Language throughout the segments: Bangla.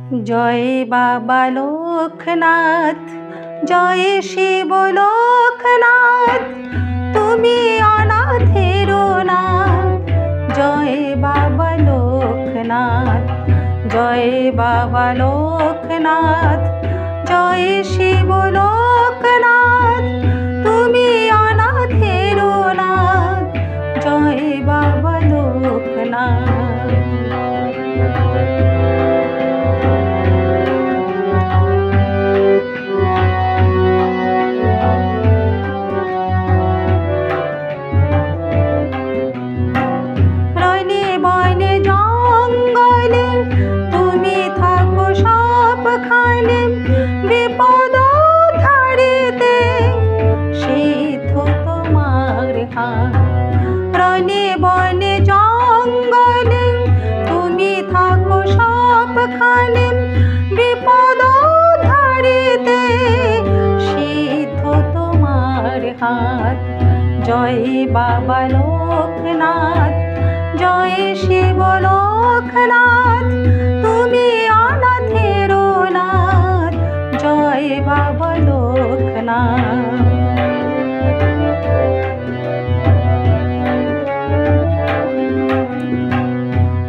জয় বাবা লোকনাথ, জয় শিব লোকনাথ, তুমি অনাথের নাথ। জয় বাবা লোকনাথ, জয় বাবা লোকনাথ, জয় শিব লোকনাথ, তুমি অনাথের নাথ। জয় বাবা লোকনাথ। বিপদ ধারিতে সিদ্ধ তোমার হাত। রনে বনে জঙ্গলে তুমি থাকো সবখানে, বিপদ ধারিতে সিদ্ধ তোমার হাত। জয় বাবা লোকনাথ, জয় শিব লোকনাথ, তুমি অনাথের নাথ। জয় বাবা লোকনাথ।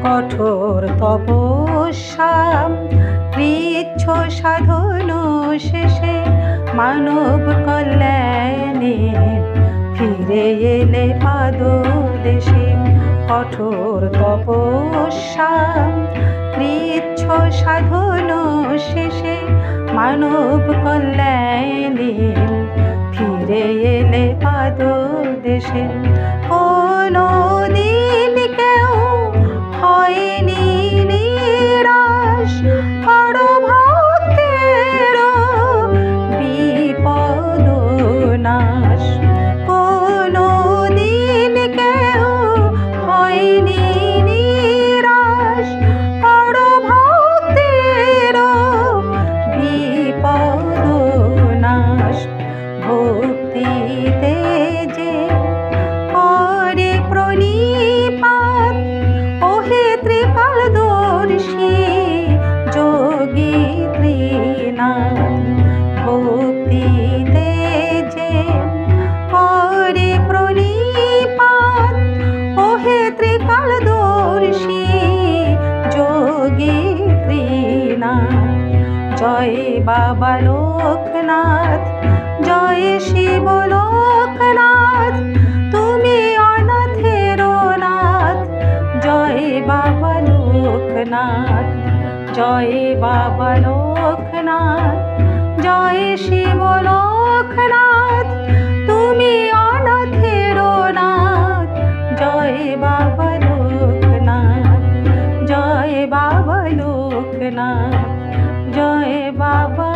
কঠোর তপস্যা কৃচ্ছ সাধন শেষে মানব কল্যাণে ফিরে এলে পাদ দেশে। কঠোর তপস্যা কৃচ্ছ সাধন শেষে মানব কল্যাণে ফিরে এলে পাদ দেশে। কোনো দিন কেউ হয়নি নিরাশ, করো ভক্তের বিপদ নাশ। কোনো দিন কেউ হয়নি নিরাশ, করো ভক্তের বিপদ নাশ। ভক্তিতে যে করে প্রণিপাত, ওহে ত্রিকালদর্শী যোগী ত্রিনাথ। ভক্তিতে যে করে প্রণিপাত, ওহে ত্রিকালদর্শী যোগী ত্রিনাথ। জয় বাবা লোকনাথ, জয় শিব লোকনাথ, তুমি অনাথের নাথ। জয় বাবা লোকনাথ, জয় বাবা লোকনাথ, জয় শিব লোকনাথ, তুমি অনাথের নাথ। জয় বাবা লোকনাথ, জয় বাবা লোকনাথ, জয় বাবা